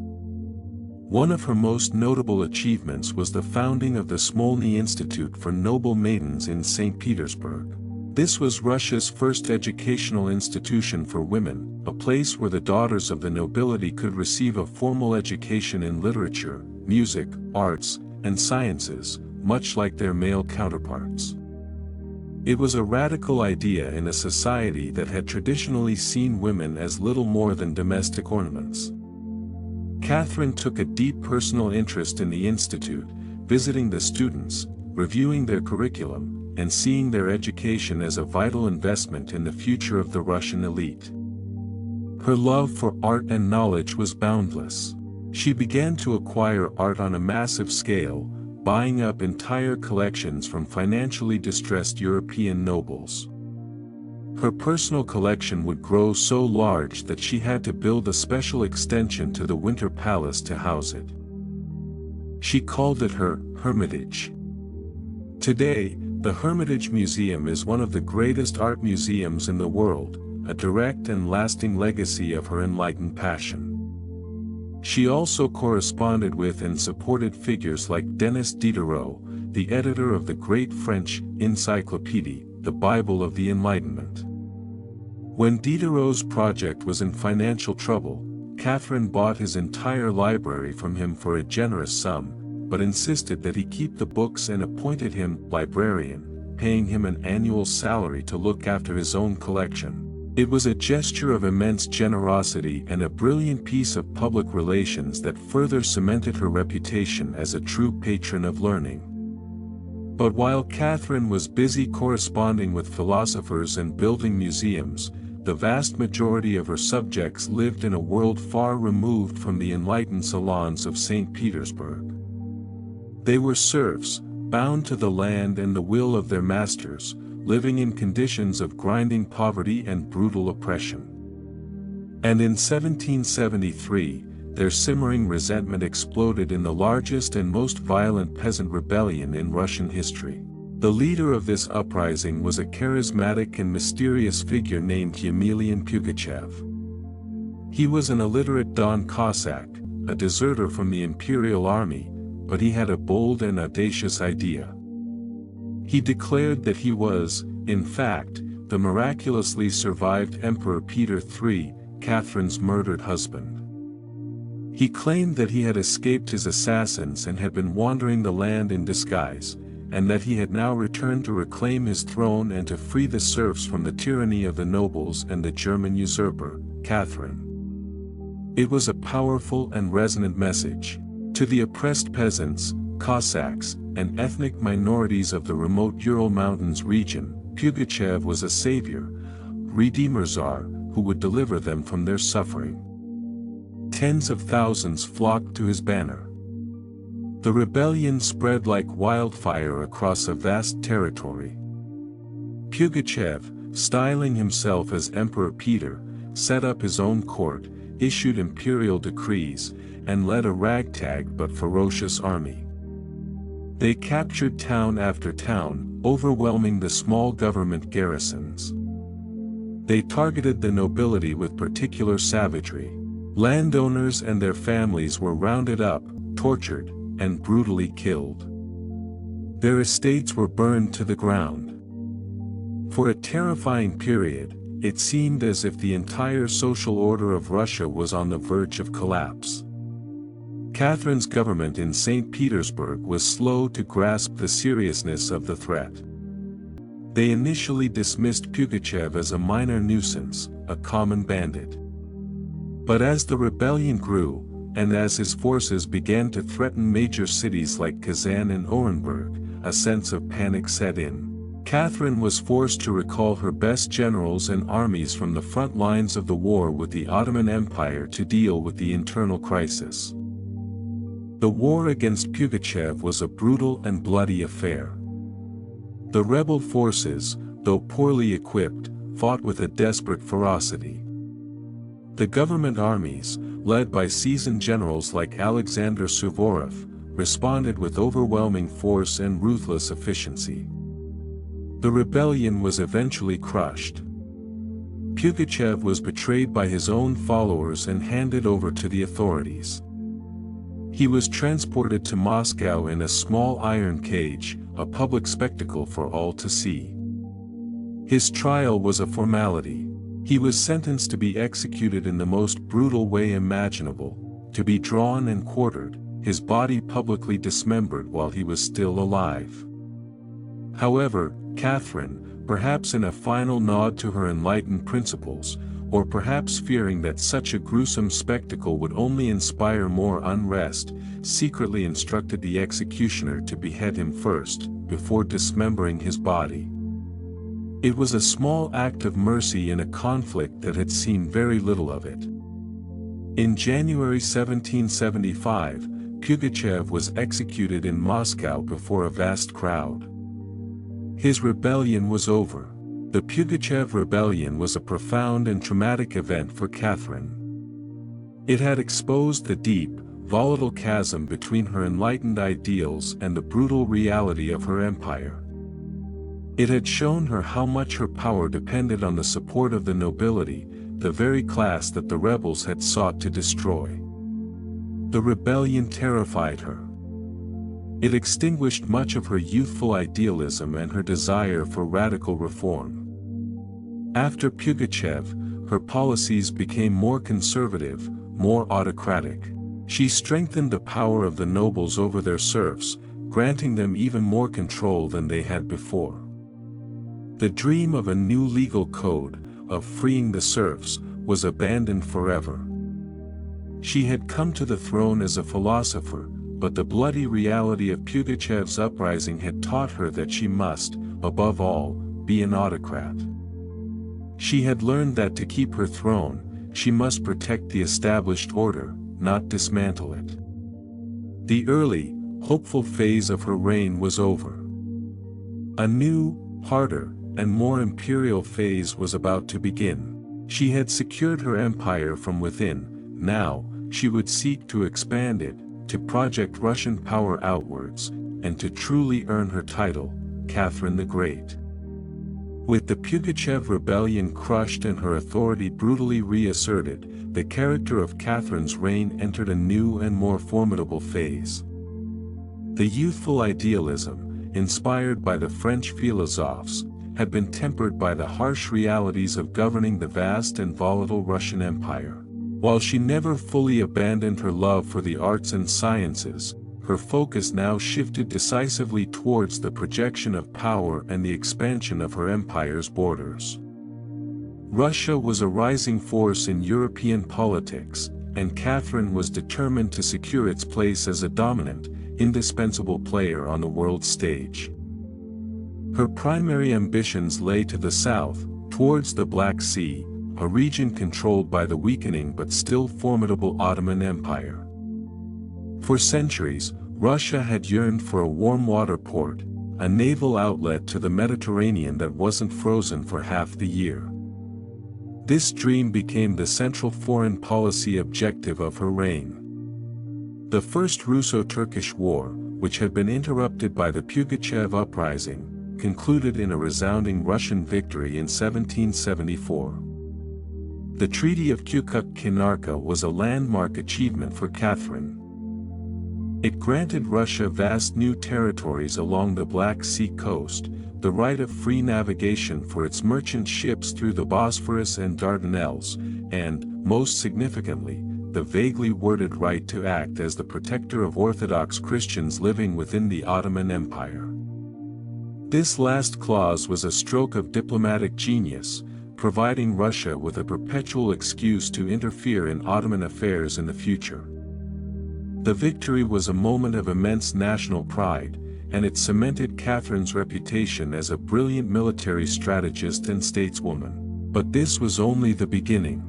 One of her most notable achievements was the founding of the Smolny Institute for Noble Maidens in St. Petersburg. This was Russia's first educational institution for women, a place where the daughters of the nobility could receive a formal education in literature, music, arts, and sciences, much like their male counterparts. It was a radical idea in a society that had traditionally seen women as little more than domestic ornaments. Catherine took a deep personal interest in the institute, visiting the students, reviewing their curriculum, and seeing their education as a vital investment in the future of the Russian elite. Her love for art and knowledge was boundless. She began to acquire art on a massive scale, buying up entire collections from financially distressed European nobles. Her personal collection would grow so large that she had to build a special extension to the Winter Palace to house it. She called it her Hermitage. Today, the Hermitage Museum is one of the greatest art museums in the world, a direct and lasting legacy of her enlightened passion. She also corresponded with and supported figures like Denis Diderot, the editor of the great French Encyclopedia, the Bible of the Enlightenment. When Diderot's project was in financial trouble, Catherine bought his entire library from him for a generous sum, but insisted that he keep the books and appointed him librarian, paying him an annual salary to look after his own collection. It was a gesture of immense generosity and a brilliant piece of public relations that further cemented her reputation as a true patron of learning. But while Catherine was busy corresponding with philosophers and building museums, the vast majority of her subjects lived in a world far removed from the enlightened salons of St. Petersburg. They were serfs, bound to the land and the will of their masters, living in conditions of grinding poverty and brutal oppression. And in 1773, their simmering resentment exploded in the largest and most violent peasant rebellion in Russian history. The leader of this uprising was a charismatic and mysterious figure named Yemelyan Pugachev. He was an illiterate Don Cossack, a deserter from the imperial army, but he had a bold and audacious idea. He declared that he was, in fact, the miraculously survived Emperor Peter III, Catherine's murdered husband. He claimed that he had escaped his assassins and had been wandering the land in disguise, and that he had now returned to reclaim his throne and to free the serfs from the tyranny of the nobles and the German usurper, Catherine. It was a powerful and resonant message. To the oppressed peasants, Cossacks, and ethnic minorities of the remote Ural Mountains region, Pugachev was a savior, redeemer czar, who would deliver them from their suffering. Tens of thousands flocked to his banner. The rebellion spread like wildfire across a vast territory. Pugachev, styling himself as Emperor Peter, set up his own court, issued imperial decrees, and led a ragtag but ferocious army. They captured town after town, overwhelming the small government garrisons. They targeted the nobility with particular savagery. Landowners and their families were rounded up, tortured, and brutally killed. Their estates were burned to the ground. For a terrifying period, it seemed as if the entire social order of Russia was on the verge of collapse. Catherine's government in St. Petersburg was slow to grasp the seriousness of the threat. They initially dismissed Pugachev as a minor nuisance, a common bandit. But as the rebellion grew, and as his forces began to threaten major cities like Kazan and Orenburg, a sense of panic set in. Catherine was forced to recall her best generals and armies from the front lines of the war with the Ottoman Empire to deal with the internal crisis. The war against Pugachev was a brutal and bloody affair. The rebel forces, though poorly equipped, fought with a desperate ferocity. The government armies, led by seasoned generals like Alexander Suvorov, responded with overwhelming force and ruthless efficiency. The rebellion was eventually crushed. Pugachev was betrayed by his own followers and handed over to the authorities. He was transported to Moscow in a small iron cage, a public spectacle for all to see. His trial was a formality. He was sentenced to be executed in the most brutal way imaginable, to be drawn and quartered, his body publicly dismembered while he was still alive. However, Catherine, perhaps in a final nod to her enlightened principles, or perhaps fearing that such a gruesome spectacle would only inspire more unrest, secretly instructed the executioner to behead him first, before dismembering his body. It was a small act of mercy in a conflict that had seen very little of it. In January 1775, Pugachev was executed in Moscow before a vast crowd. His rebellion was over. The Pugachev rebellion was a profound and traumatic event for Catherine. It had exposed the deep, volatile chasm between her enlightened ideals and the brutal reality of her empire. It had shown her how much her power depended on the support of the nobility, the very class that the rebels had sought to destroy. The rebellion terrified her. It extinguished much of her youthful idealism and her desire for radical reform. After Pugachev, her policies became more conservative, more autocratic. She strengthened the power of the nobles over their serfs, granting them even more control than they had before. The dream of a new legal code, of freeing the serfs, was abandoned forever. She had come to the throne as a philosopher, but the bloody reality of Pugachev's uprising had taught her that she must, above all, be an autocrat. She had learned that to keep her throne, she must protect the established order, not dismantle it. The early, hopeful phase of her reign was over. A new, harder, and more imperial phase was about to begin. She had secured her empire from within, now, she would seek to expand it, to project Russian power outwards, and to truly earn her title, Catherine the Great. With the Pugachev rebellion crushed and her authority brutally reasserted, the character of Catherine's reign entered a new and more formidable phase. The youthful idealism, inspired by the French philosophes, had been tempered by the harsh realities of governing the vast and volatile Russian Empire. While she never fully abandoned her love for the arts and sciences, her focus now shifted decisively towards the projection of power and the expansion of her empire's borders. Russia was a rising force in European politics, and Catherine was determined to secure its place as a dominant, indispensable player on the world stage. Her primary ambitions lay to the south, towards the Black Sea, a region controlled by the weakening but still formidable Ottoman Empire. For centuries, Russia had yearned for a warm water port, a naval outlet to the Mediterranean that wasn't frozen for half the year. This dream became the central foreign policy objective of her reign. The First Russo-Turkish War, which had been interrupted by the Pugachev uprising, concluded in a resounding Russian victory in 1774. The Treaty of Kukuk-Kinarka was a landmark achievement for Catherine. It granted Russia vast new territories along the Black Sea coast, the right of free navigation for its merchant ships through the Bosphorus and Dardanelles, and, most significantly, the vaguely worded right to act as the protector of Orthodox Christians living within the Ottoman Empire. This last clause was a stroke of diplomatic genius, providing Russia with a perpetual excuse to interfere in Ottoman affairs in the future. The victory was a moment of immense national pride, and it cemented Catherine's reputation as a brilliant military strategist and stateswoman. But this was only the beginning.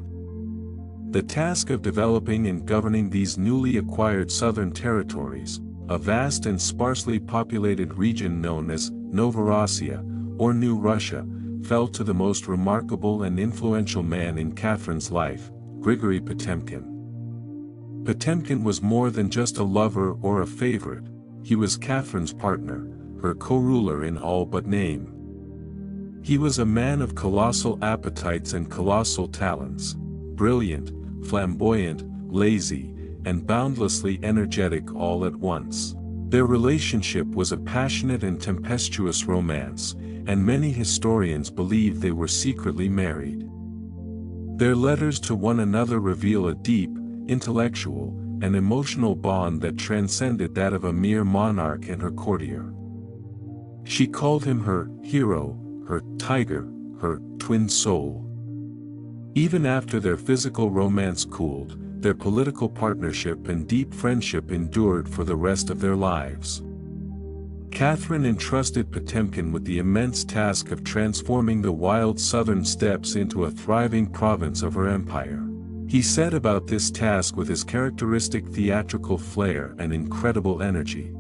The task of developing and governing these newly acquired southern territories, a vast and sparsely populated region known as Novorossiya, or New Russia, fell to the most remarkable and influential man in Catherine's life, Grigory Potemkin. Potemkin was more than just a lover or a favorite, he was Catherine's partner, her co-ruler in all but name. He was a man of colossal appetites and colossal talents, brilliant, flamboyant, lazy, and boundlessly energetic all at once. Their relationship was a passionate and tempestuous romance, and many historians believe they were secretly married. Their letters to one another reveal a deep, intellectual, and emotional bond that transcended that of a mere monarch and her courtier. She called him her hero, her tiger, her twin soul. Even after their physical romance cooled, their political partnership and deep friendship endured for the rest of their lives. Catherine entrusted Potemkin with the immense task of transforming the wild southern steppes into a thriving province of her empire. He set about this task with his characteristic theatrical flair and incredible energy.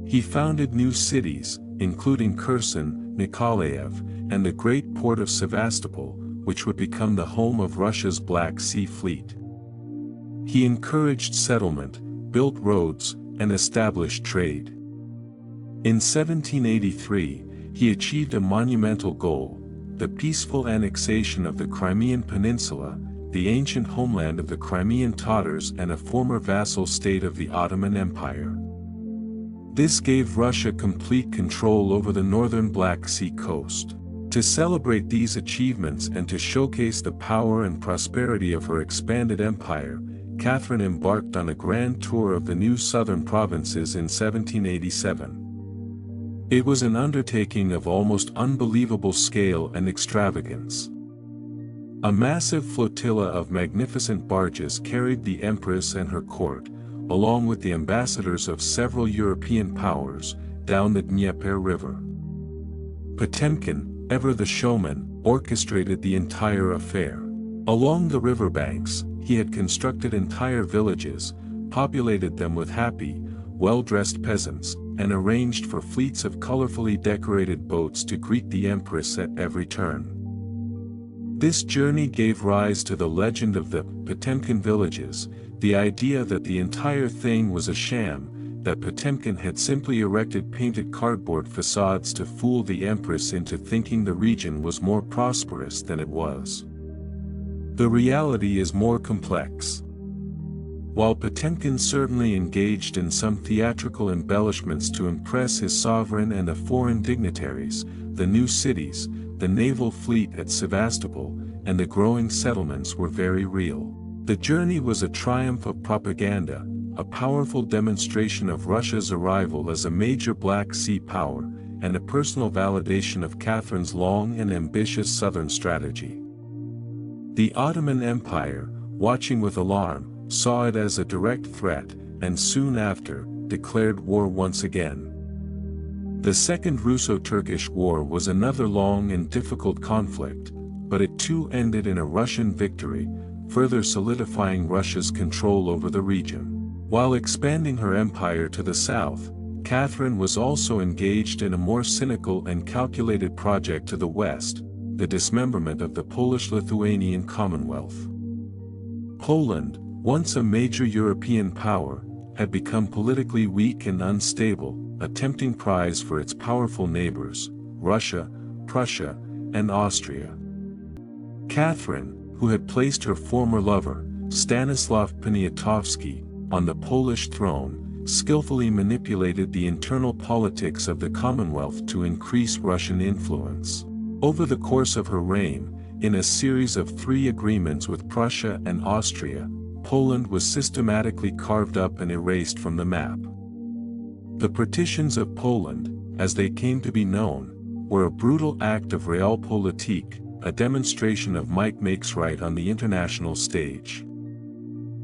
He founded new cities, including Kherson, Nikolaev, and the great port of Sevastopol, which would become the home of Russia's Black Sea Fleet. He encouraged settlement, built roads, and established trade. In 1783, he achieved a monumental goal, the peaceful annexation of the Crimean Peninsula, the ancient homeland of the Crimean Tatars and a former vassal state of the Ottoman Empire. This gave Russia complete control over the northern Black Sea coast. To celebrate these achievements and to showcase the power and prosperity of her expanded empire, Catherine embarked on a grand tour of the new southern provinces in 1787. It was an undertaking of almost unbelievable scale and extravagance. A massive flotilla of magnificent barges carried the Empress and her court, along with the ambassadors of several European powers, down the Dnieper River. Potemkin, ever the showman, orchestrated the entire affair. Along the riverbanks, he had constructed entire villages, populated them with happy, well-dressed peasants, and arranged for fleets of colorfully decorated boats to greet the Empress at every turn. This journey gave rise to the legend of the Potemkin villages, the idea that the entire thing was a sham, that Potemkin had simply erected painted cardboard facades to fool the Empress into thinking the region was more prosperous than it was. The reality is more complex. While Potemkin certainly engaged in some theatrical embellishments to impress his sovereign and the foreign dignitaries, the new cities, the naval fleet at Sevastopol, and the growing settlements were very real. The journey was a triumph of propaganda, a powerful demonstration of Russia's arrival as a major Black Sea power, and a personal validation of Catherine's long and ambitious southern strategy. The Ottoman Empire, watching with alarm, saw it as a direct threat, and soon after, declared war once again. The Second Russo-Turkish War was another long and difficult conflict, but it too ended in a Russian victory, further solidifying Russia's control over the region. While expanding her empire to the south, Catherine was also engaged in a more cynical and calculated project to the west, the dismemberment of the Polish-Lithuanian Commonwealth. Poland, once a major European power, had become politically weak and unstable, a tempting prize for its powerful neighbors, Russia, Prussia, and Austria. Catherine, who had placed her former lover, Stanislav Poniatowski, on the Polish throne, skillfully manipulated the internal politics of the Commonwealth to increase Russian influence. Over the course of her reign, in a series of 3 agreements with Prussia and Austria, Poland was systematically carved up and erased from the map. The partitions of Poland, as they came to be known, were a brutal act of realpolitik, a demonstration of might makes right on the international stage.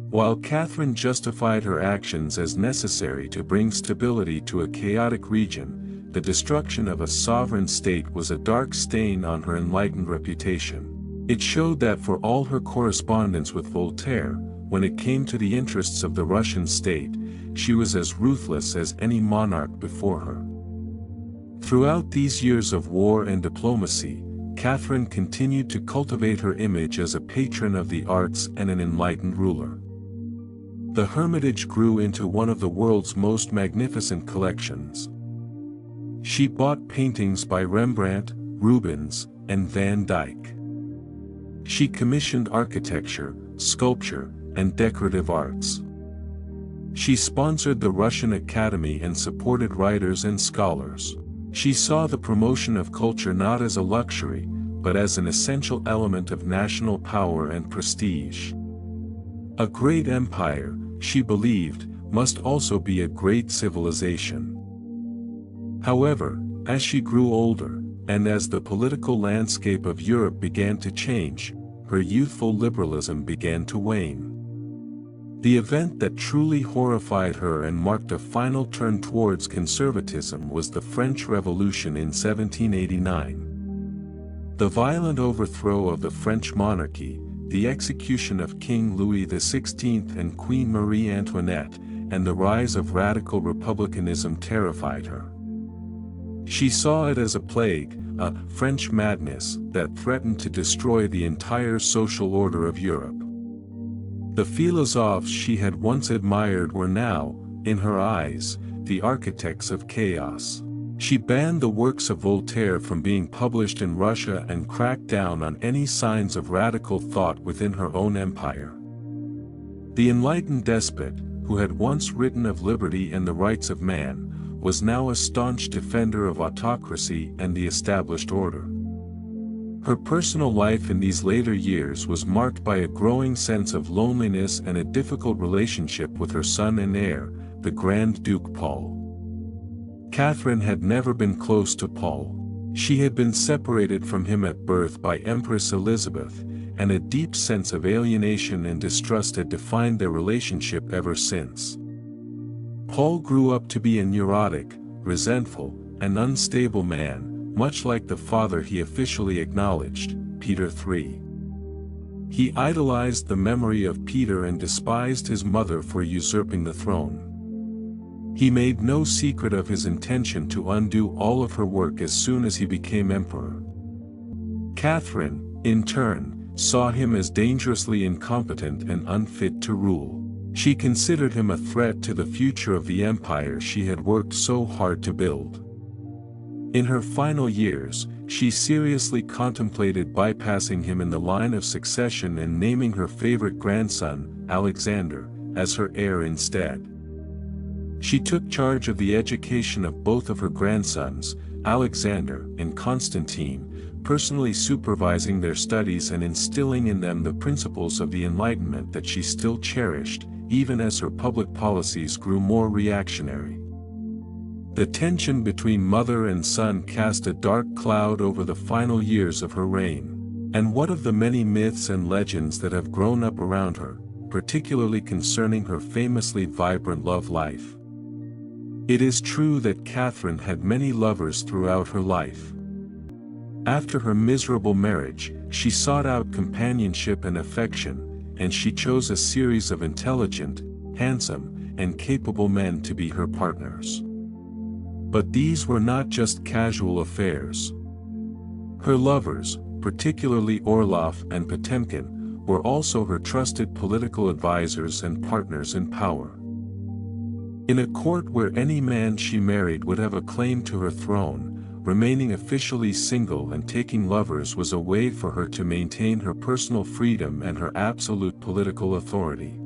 While Catherine justified her actions as necessary to bring stability to a chaotic region, the destruction of a sovereign state was a dark stain on her enlightened reputation. It showed that for all her correspondence with Voltaire, when it came to the interests of the Russian state, she was as ruthless as any monarch before her. Throughout these years of war and diplomacy, Catherine continued to cultivate her image as a patron of the arts and an enlightened ruler. The Hermitage grew into one of the world's most magnificent collections. She bought paintings by Rembrandt, Rubens, and Van Dyck. She commissioned architecture, sculpture, and decorative arts. She sponsored the Russian Academy and supported writers and scholars. She saw the promotion of culture not as a luxury, but as an essential element of national power and prestige. A great empire, she believed, must also be a great civilization. However, as she grew older, and as the political landscape of Europe began to change, her youthful liberalism began to wane. The event that truly horrified her and marked a final turn towards conservatism was the French Revolution in 1789. The violent overthrow of the French monarchy, the execution of King Louis XVI and Queen Marie Antoinette, and the rise of radical republicanism terrified her. She saw it as a plague, a French madness that threatened to destroy the entire social order of Europe. The philosophes she had once admired were now, in her eyes, the architects of chaos. She banned the works of Voltaire from being published in Russia and cracked down on any signs of radical thought within her own empire. The enlightened despot, who had once written of liberty and the rights of man, was now a staunch defender of autocracy and the established order. Her personal life in these later years was marked by a growing sense of loneliness and a difficult relationship with her son and heir, the Grand Duke Paul. Catherine had never been close to Paul. She had been separated from him at birth by Empress Elizabeth, and a deep sense of alienation and distrust had defined their relationship ever since. Paul grew up to be a neurotic, resentful, and unstable man, much like the father he officially acknowledged, Peter III. He idolized the memory of Peter and despised his mother for usurping the throne. He made no secret of his intention to undo all of her work as soon as he became emperor. Catherine, in turn, saw him as dangerously incompetent and unfit to rule. She considered him a threat to the future of the empire she had worked so hard to build. In her final years, she seriously contemplated bypassing him in the line of succession and naming her favorite grandson, Alexander, as her heir instead. She took charge of the education of both of her grandsons, Alexander and Constantine, personally supervising their studies and instilling in them the principles of the Enlightenment that she still cherished, even as her public policies grew more reactionary. The tension between mother and son cast a dark cloud over the final years of her reign. And what of the many myths and legends that have grown up around her, particularly concerning her famously vibrant love life? It is true that Catherine had many lovers throughout her life. After her miserable marriage, she sought out companionship and affection, and she chose a series of intelligent, handsome, and capable men to be her partners. But these were not just casual affairs. Her lovers, particularly Orloff and Potemkin, were also her trusted political advisors and partners in power. In a court where any man she married would have a claim to her throne, remaining officially single and taking lovers was a way for her to maintain her personal freedom and her absolute political authority.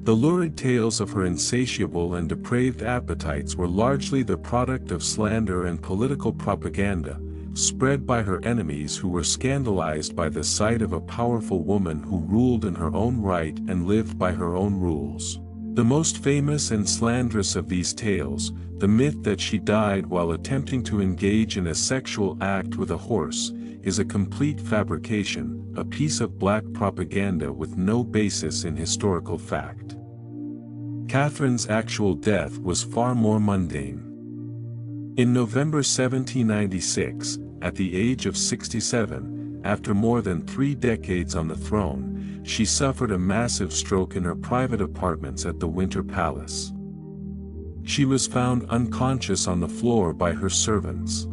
The lurid tales of her insatiable and depraved appetites were largely the product of slander and political propaganda, spread by her enemies who were scandalized by the sight of a powerful woman who ruled in her own right and lived by her own rules. The most famous and slanderous of these tales, the myth that she died while attempting to engage in a sexual act with a horse, is a complete fabrication, a piece of black propaganda with no basis in historical fact. Catherine's actual death was far more mundane. In November 1796, at the age of 67, after more than 3 decades on the throne, she suffered a massive stroke in her private apartments at the Winter Palace. She was found unconscious on the floor by her servants.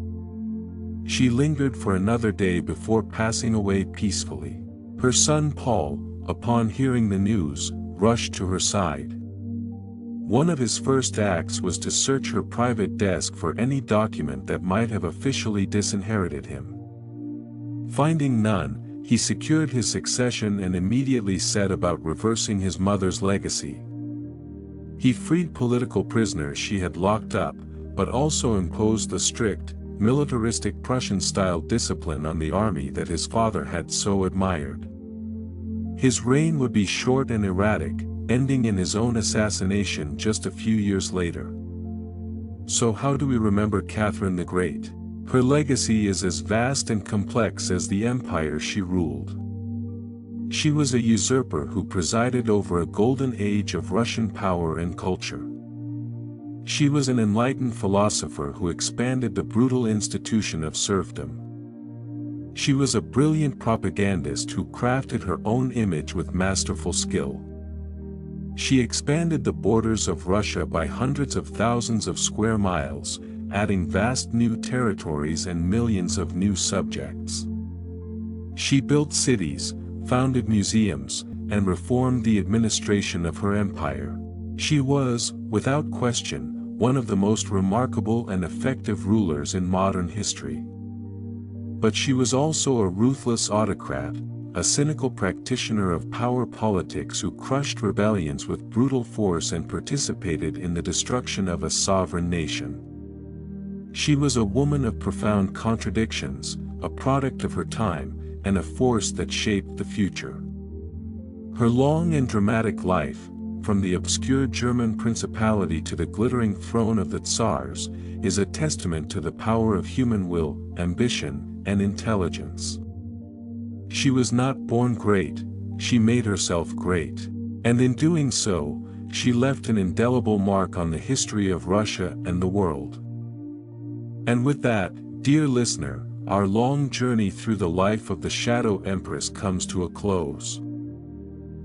She lingered for another day before passing away peacefully. Her son Paul, upon hearing the news, rushed to her side. One of his first acts was to search her private desk for any document that might have officially disinherited him. Finding none, he secured his succession and immediately set about reversing his mother's legacy. He freed political prisoners she had locked up, but also imposed the strict, militaristic Prussian-style discipline on the army that his father had so admired. His reign would be short and erratic, ending in his own assassination just a few years later. So how do we remember Catherine the Great? Her legacy is as vast and complex as the empire she ruled. She was a usurper who presided over a golden age of Russian power and culture. She was an enlightened philosopher who expanded the brutal institution of serfdom. She was a brilliant propagandist who crafted her own image with masterful skill. She expanded the borders of Russia by hundreds of thousands of square miles, adding vast new territories and millions of new subjects. She built cities, founded museums, and reformed the administration of her empire. She was, without question, one of the most remarkable and effective rulers in modern history. But she was also a ruthless autocrat, a cynical practitioner of power politics who crushed rebellions with brutal force and participated in the destruction of a sovereign nation. She was a woman of profound contradictions, a product of her time, and a force that shaped the future. Her long and dramatic life, from the obscure German principality to the glittering throne of the Tsars, is a testament to the power of human will, ambition, and intelligence. She was not born great, she made herself great. And in doing so, she left an indelible mark on the history of Russia and the world. And with that, dear listener, our long journey through the life of the Shadow Empress comes to a close.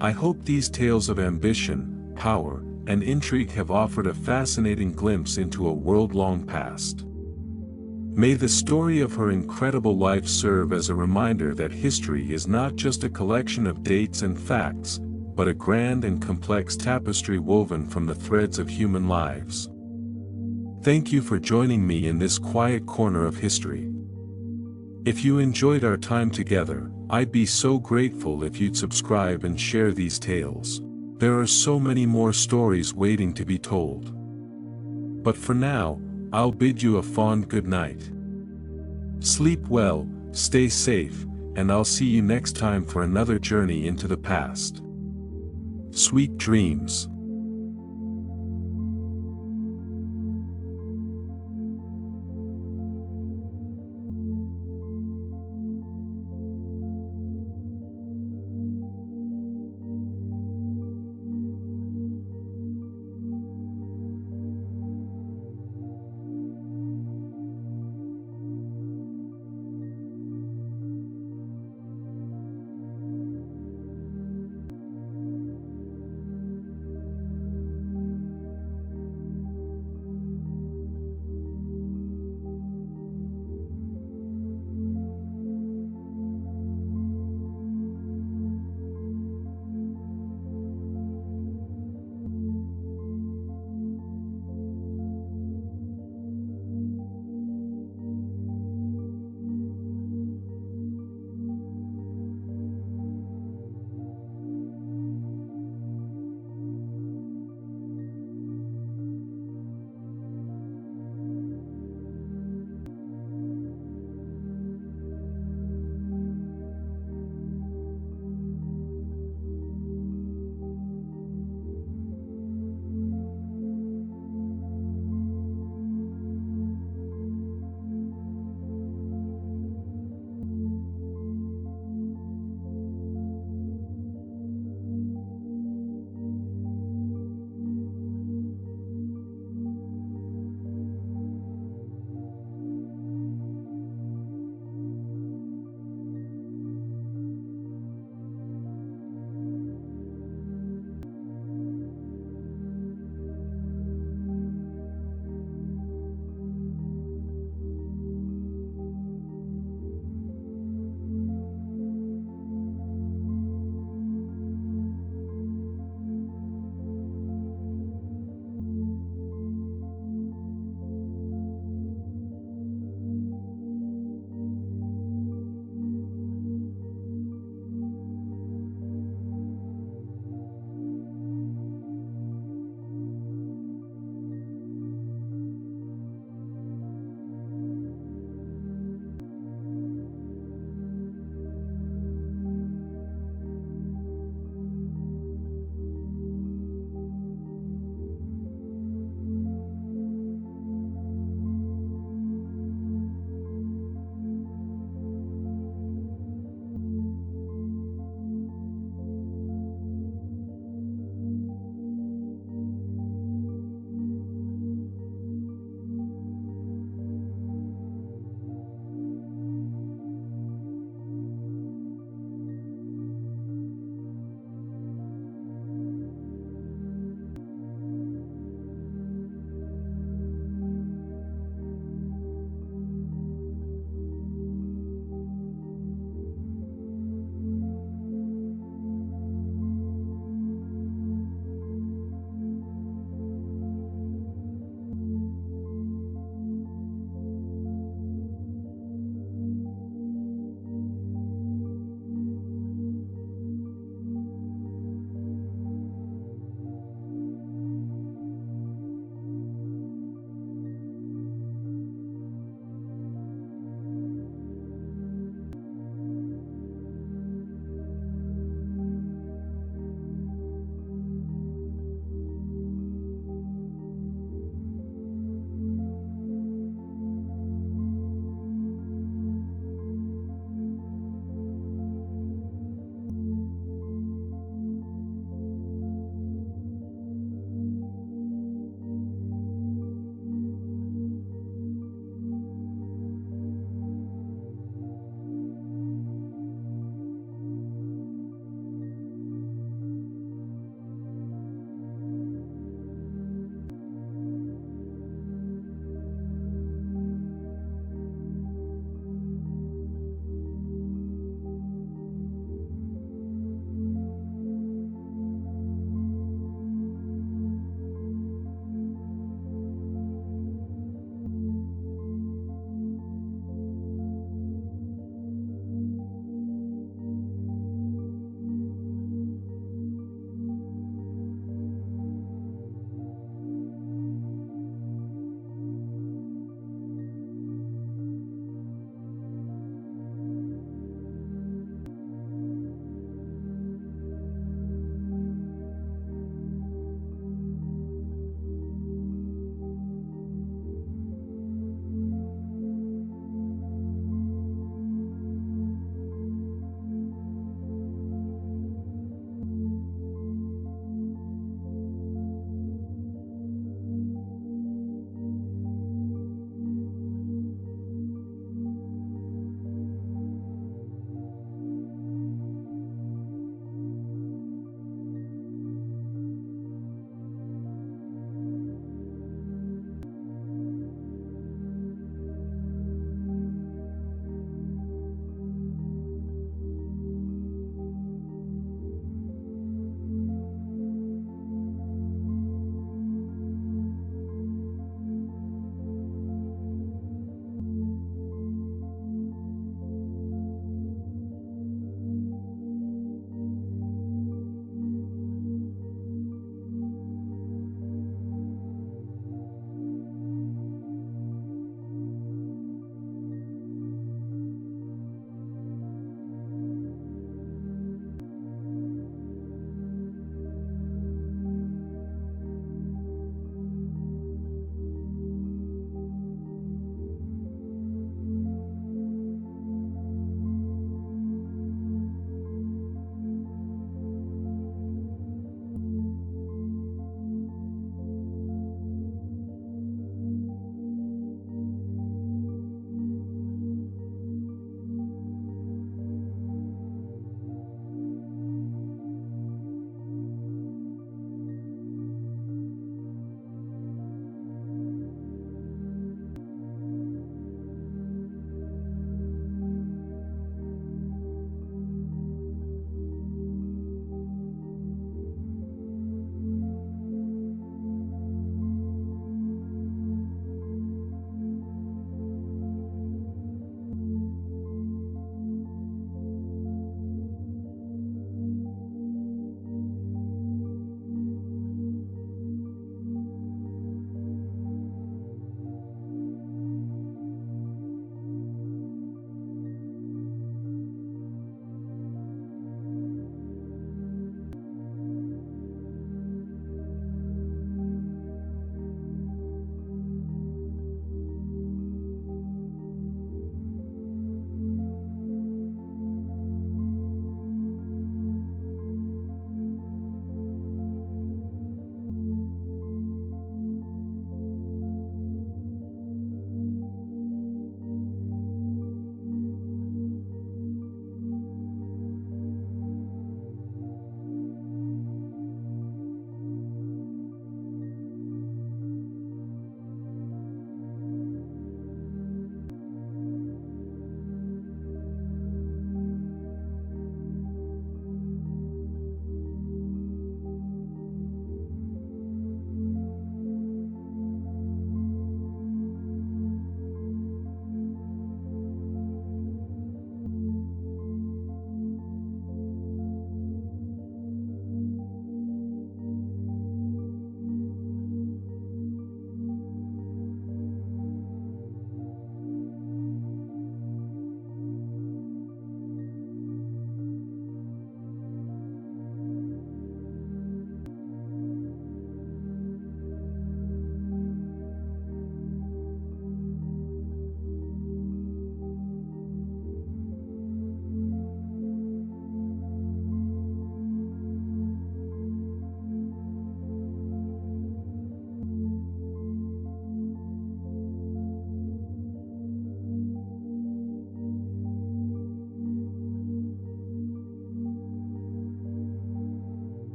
I hope these tales of ambition, power, and intrigue have offered a fascinating glimpse into a world long past. May the story of her incredible life serve as a reminder that history is not just a collection of dates and facts, but a grand and complex tapestry woven from the threads of human lives. Thank you for joining me in this quiet corner of history. If you enjoyed our time together, I'd be so grateful if you'd subscribe and share these tales. There are so many more stories waiting to be told. But for now, I'll bid you a fond good night. Sleep well, stay safe, and I'll see you next time for another journey into the past. Sweet dreams.